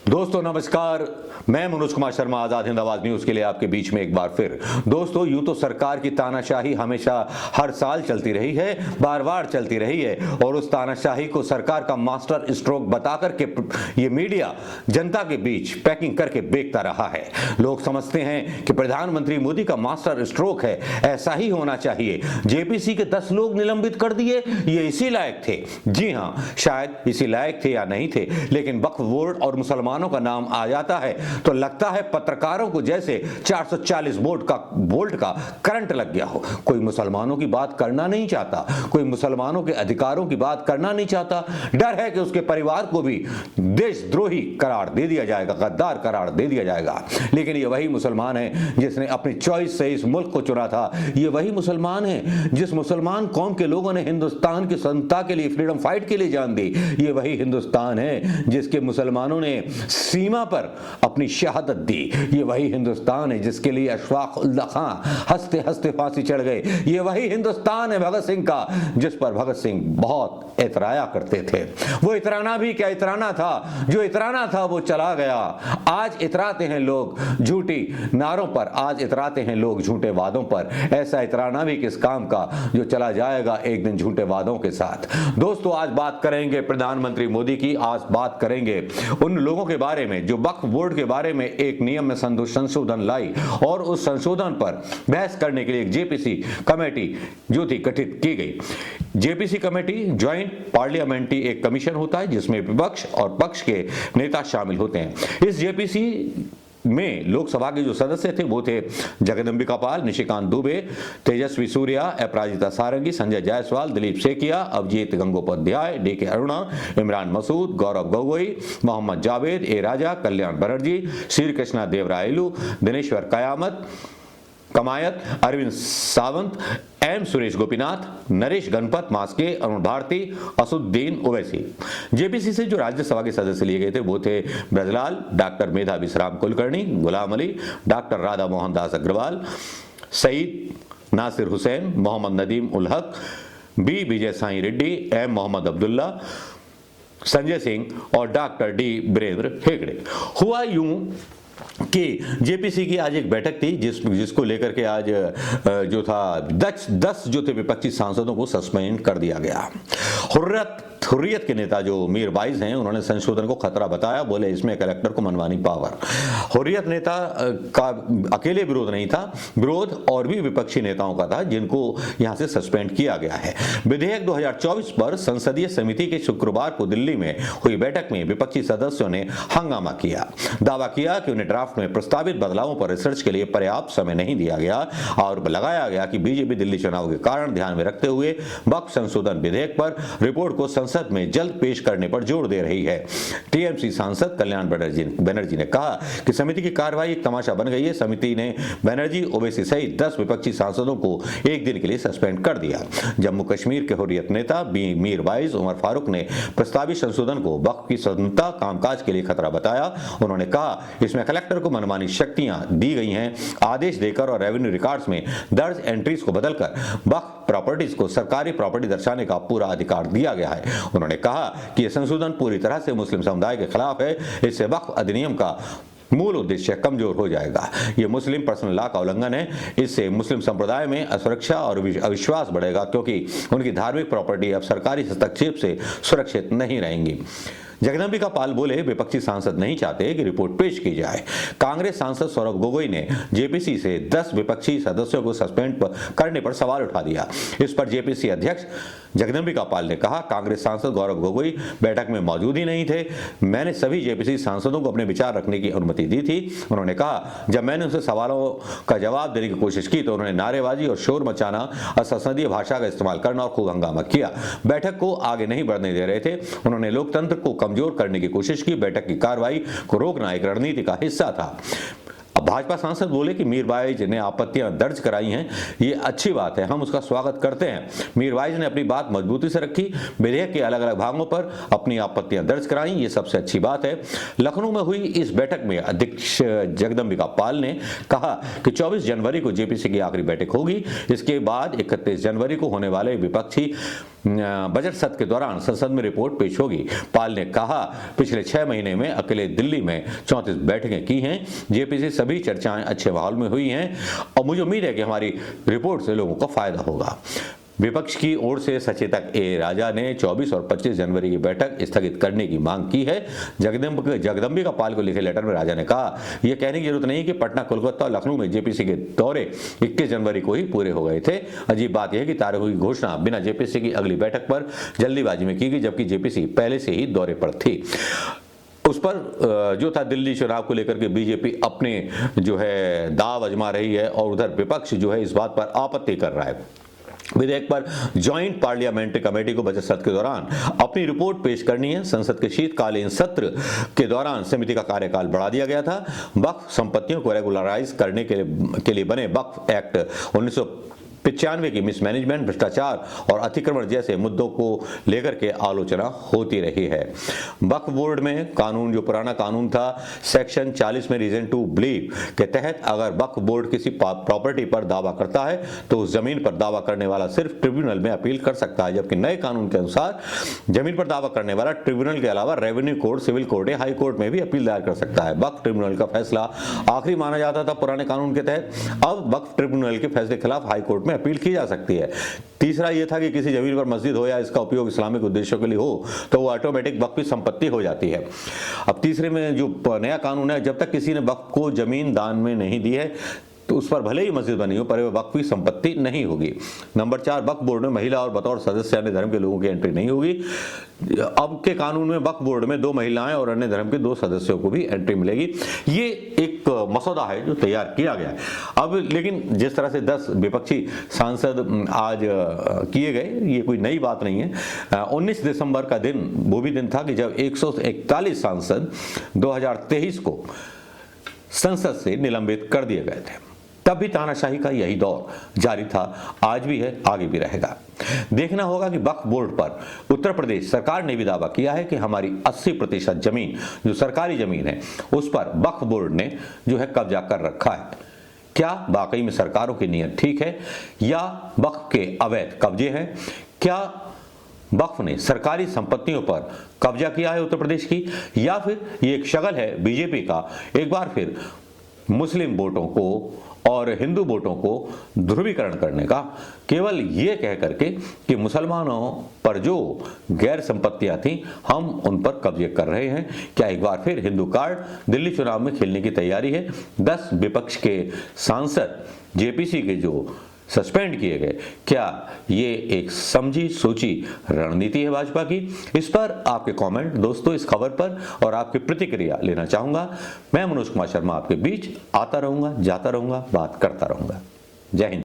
दोस्तों नमस्कार, मैं मनोज कुमार शर्मा आजाद हिंद आवाज न्यूज के लिए आपके बीच में एक बार फिर। दोस्तों यूं तो सरकार की तानाशाही हमेशा हर साल चलती रही है, बार बार चलती रही है और उस तानाशाही को सरकार का मास्टर स्ट्रोक बताकर के ये मीडिया जनता के बीच पैकिंग करके बेचता रहा है। लोग समझते हैं कि प्रधानमंत्री मोदी का मास्टर स्ट्रोक है, ऐसा ही होना चाहिए। जेपीसी के 10 लोग निलंबित कर दिए, ये इसी लायक थे। जी हाँ, शायद इसी लायक थे या नहीं थे, लेकिन वक्फ बोर्ड और मुसलमानों का नाम आ जाता है तो लगता है पत्रकारों को जैसे 440 वोल्ट का करंट लग गया हो। कोई मुसलमानों की बात करना नहीं चाहता, कोई मुसलमानों के अधिकारों की बात करना नहीं चाहता। डर है कि उसके परिवार को भी देशद्रोही करार दे दिया जाएगा, गद्दार करार दे दिया जाएगा। लेकिन ये वही मुसलमान है जिसने अपनी चॉइस से इस मुल्क को चुना था। ये वही मुसलमान है जिस मुसलमान कौम के लोगों ने हिंदुस्तान की स्वतंत्रता के लिए, फ्रीडम फाइट के लिए जान दी। ये वही हिंदुस्तान है जिसके मुसलमानों ने सीमा पर अपनी शहादत दी। ये वही हिंदुस्तान है जिसके लिए अशफाक उल्ला खां हंसते हंसते फांसी चढ़ गए। ये वही हिंदुस्तान है भगत सिंह का, जिस पर भगत सिंह बहुत इतराया करते थे। वो इतराना भी क्या इतराना था, जो इतराना था वो चला गया। आज इतराते हैं लोग झूठी नारों पर, आज इतराते हैं लोग झूठे वादों पर। ऐसा इतराना भी किस काम का जो चला जाएगा एक दिन झूठे वादों के साथ। दोस्तों आज बात करेंगे प्रधानमंत्री मोदी की, आज बात करेंगे उन लोगों के बारे में जो वक्फ बोर्ड के बारे में एक नियम में संशोधन लाई और उस संशोधन पर बहस करने के लिए एक जेपीसी कमेटी जो थी गठित की गई। जेपीसी कमेटी ज्वाइंट पार्लियामेंट्री एक कमीशन होता है जिसमें विपक्ष और पक्ष के नेता शामिल होते हैं। इस जेपीसी में लोकसभा के जो सदस्य थे वो थे जगदम्बिका पाल, निशिकांत दुबे, तेजस्वी सूर्या, अपराजिता सारंगी, संजय जायसवाल, दिलीप सेकिया, अभिजीत गंगोपाध्याय, डीके अरुणा, इमरान मसूद, गौरव गोगोई, मोहम्मद जावेद, ए राजा, कल्याण बनर्जी, श्री कृष्णा देवरायलू, दिनेश्वर कमायत, अरविंद सावंत, एम सुरेश गोपीनाथ, नरेश गणपत मास्के, अरुण भारती, असुद्दीन ओवैसी। जेपीसी से जो राज्यसभा के सदस्य लिए गए थे वो थे ब्रजलाल, डॉक्टर मेधा विश्राम Kulkarni, Ghulam Ali, doctor Radha Mohan Das Agarwal, Saeed Nasir Hussain, Mohammad Nadeem ul Haq, B Vijay Sai Reddy, M Mohammad Abdullah, Sanjay Singh और डॉक्टर डी बीरेंद्र हेगड़े। हुआ यूं कि जेपीसी की आज एक बैठक थी जिसको लेकर के आज जो था 10 जो थे विपक्षी सांसदों को सस्पेंड कर दिया गया। हुर्रियत के नेता जो मीर बाइज हैं उन्होंने संशोधन को खतरा बताया, बोले इसमें कलेक्टर को मनमानी पावर। हुर्रियत नेता का अकेले विरोध नहीं था, विरोध और भी विपक्षी नेताओं का था जिनको यहां से सस्पेंड किया गया है। विधेयक 2024 पर संसदीय समिति के शुक्रवार को दिल्ली में हुई बैठक में विपक्षी सदस्यों ने हंगामा किया, दावा किया कि उन्हें ड्राफ्ट में प्रस्तावित बदलावों पर रिसर्च के लिए पर्याप्त समय नहीं दिया गया और लगाया गया कि बीजेपी दिल्ली चुनाव के कारण ध्यान में रखते हुए वक्फ संशोधन विधेयक पर रिपोर्ट को संसद में जल्द पेश करने पर जोर दे रही है। टीएमसी सांसद कल्याण बनर्जी ने कहा कि समिति की कार्रवाई एक तमाशा बन गई है। समिति ने बनर्जी, ओवैसी सहित 10 विपक्षी सांसदों को एक दिन के लिए सस्पेंड कर दिया। जम्मू कश्मीर के हुर्रियत नेता मीर बाइज उमर फारूक ने प्रस्तावित संशोधन को वक्फ की स्वतंत्रता कामकाज के लिए खतरा बताया। उन्होंने कहा इसमें कलेक्टर को मनमानी शक्तियां दी गई हैं, आदेश देकर और रेवेन्यू रिकॉर्ड्स में दर्ज एंट्रीज को बदलकर वक्फ प्रॉपर्टीज को सरकारी प्रॉपर्टी दर्शाने का पूरा अधिकार दिया गया है। उन्होंने कहा कि यह संशोधन पूरी तरह से मुस्लिम समुदाय के खिलाफ है। इससे वक्फ अधिनियम का मूल उद्देश्य कमजोर हो जाएगा। यह मुस्लिम पर्सनल लॉ का उल्लंघन है। इससे मुस्लिम संप्रदाय में असुरक्षा और अविश्वास बढ़ेगा क्योंकि उनकी धार्मिक प्रॉपर्टी अब सरकारी हस्तक्षेप से सुरक्षित नहीं रहेंगी। जगदम्बिका पाल बोले विपक्षी सांसद नहीं चाहते कि रिपोर्ट पेश की जाए। कांग्रेस सांसद सौरभ गोगोई ने जेपीसी से 10 विपक्षी सदस्यों को सस्पेंड करने पर सवाल उठा दिया। इस पर जेपीसी अध्यक्ष जगदम्बिका पाल ने कहा कांग्रेस सांसद गौरव गोगोई बैठक में मौजूद ही नहीं थे। मैंने सभी जेपीसी सांसदों को अपने विचार रखने की अनुमति दी थी। उन्होंने कहा जब मैंने उनसे सवालों का जवाब देने की कोशिश की तो उन्होंने नारेबाजी और शोर मचाना और संसदीय भाषा का इस्तेमाल करना और खूब हंगामा किया। बैठक को आगे नहीं बढ़ने दे रहे थे। उन्होंने लोकतंत्र को कमजोर करने की कोशिश की। बैठक की कार्रवाई को रोकना एक रणनीति का हिस्सा था। अब भाजपा सांसद बोले कि मीर बाइज ने आपत्तियां दर्ज कराई हैं, ये अच्छी बात है, हम उसका स्वागत करते हैं। मीर बाइज ने अपनी बात मजबूती से रखी, विधेयक के अलग अलग भागों पर अपनी आपत्तियां दर्ज कराई, ये सबसे अच्छी बात है। लखनऊ में हुई इस बैठक में अध्यक्ष जगदम्बिका पाल ने कहा कि 24 जनवरी को जेपीसी की आखिरी बैठक होगी। इसके बाद 31 जनवरी को होने वाले विपक्षी बजट सत्र के दौरान संसद में रिपोर्ट पेश होगी। पाल ने कहा, पिछले 6 महीने में अकेले दिल्ली में 34 बैठकें की हैं। जेपी से सभी चर्चाएं अच्छे माहौल में हुई हैं और मुझे उम्मीद है कि हमारी रिपोर्ट से लोगों को फायदा होगा। विपक्ष की ओर से सचेतक ए राजा ने 24 और 25 जनवरी की बैठक स्थगित करने की मांग की है। जगदम्बिका पाल को लिखे लेटर में राजा ने कहा, यह कहने की जरूरत नहीं कि पटना, कोलकाता और लखनऊ में जेपीसी के दौरे 21 जनवरी को ही पूरे हो गए थे। अजीब बात यह है कि तारीखों की घोषणा बिना जेपीसी की अगली बैठक पर जल्दीबाजी में की गई, जबकि जेपीसी पहले से ही दौरे पर थी। उस पर जो था दिल्ली चुनाव को लेकर के बीजेपी अपने जो है दाव आजमा रही है और उधर विपक्ष जो है इस बात पर आपत्ति कर रहा है। विधेयक पर ज्वाइंट पार्लियामेंट्री कमेटी को बजट सत्र के दौरान अपनी रिपोर्ट पेश करनी है। संसद के शीतकालीन सत्र के दौरान समिति का कार्यकाल बढ़ा दिया गया था। वक्फ संपत्तियों को रेगुलराइज करने के लिए बने वक्फ एक्ट 1995 की मिसमैनेजमेंट, भ्रष्टाचार और अतिक्रमण जैसे मुद्दों को लेकर के आलोचना होती रही है। वक्फ बोर्ड में कानून, जो पुराना कानून था, सेक्शन 40 में रीजन टू बिलीव के तहत अगर वक्फ बोर्ड किसी प्रॉपर्टी पर दावा करता है तो उस जमीन पर दावा करने वाला सिर्फ ट्रिब्यूनल में अपील कर सकता है, जबकि नए कानून के अनुसार जमीन पर दावा करने वाला ट्रिब्यूनल के अलावा रेवेन्यू कोर्ट, सिविल कोर्ट या हाई कोर्ट में भी अपील दायर कर सकता है। वक्फ ट्रिब्यूनल का फैसला आखिरी माना जाता था पुराने कानून के तहत। अब वक्फ ट्रिब्यूनल के फैसले के खिलाफ हाई कोर्ट में अपील की जा सकती है। तीसरा यह था कि किसी जमीन पर मस्जिद हो या इसका उपयोग इस्लामिक उद्देश्यों के लिए हो तो वो ऑटोमेटिक वक्फ की संपत्ति हो जाती है। अब तीसरे में जो नया कानून है, जब तक किसी ने वक्फ को जमीन दान में नहीं दी है तो उस पर भले ही मस्जिद बनी हो पर वह वक्फ की संपत्ति नहीं होगी। नंबर 4, वक्फ बोर्ड में महिला और बतौर सदस्य अन्य धर्म के लोगों की एंट्री नहीं होगी। अब के कानून में वक्फ बोर्ड में 2 महिलाएं और अन्य धर्म के 2 सदस्यों को भी एंट्री मिलेगी। ये एक मसौदा है जो तैयार किया गया है। अब लेकिन जिस तरह से 10 विपक्षी सांसद आज किए गए, ये कोई नई बात नहीं है। 19 दिसंबर का दिन वो भी दिन था कि जब 141 सांसद 2023 को संसद से निलंबित कर दिए गए थे। तब भी तानाशाही का यही दौर जारी था, आज भी है, आगे भी रहेगा। देखना होगा कि वक्फ बोर्ड पर उत्तर प्रदेश सरकार ने भी दावा किया है कि हमारी 80% जमीन जो सरकारी जमीन है उस पर वक्फ बोर्ड ने जो है कब्जा कर रखा है। क्या वाकई में सरकारों की नीयत ठीक है या वक्फ के अवैध कब्जे हैं? क्या वक्फ ने सरकारी संपत्तियों पर कब्जा किया है उत्तर प्रदेश की, या फिर ये एक शगल है बीजेपी का एक बार फिर मुस्लिम वोटों को और हिंदू वोटों को ध्रुवीकरण करने का, केवल ये कह करके कि मुसलमानों पर जो गैर संपत्तियां थी हम उन पर कब्जे कर रहे हैं। क्या एक बार फिर हिंदू कार्ड दिल्ली चुनाव में खेलने की तैयारी है? 10 विपक्ष के सांसद जेपीसी के जो सस्पेंड किए गए, क्या ये एक समझी सोची रणनीति है भाजपा की? इस पर आपके कमेंट दोस्तों इस खबर पर और आपकी प्रतिक्रिया लेना चाहूंगा। मैं मनोज कुमार शर्मा आपके बीच आता रहूंगा, जाता रहूंगा, बात करता रहूंगा। जय हिंद।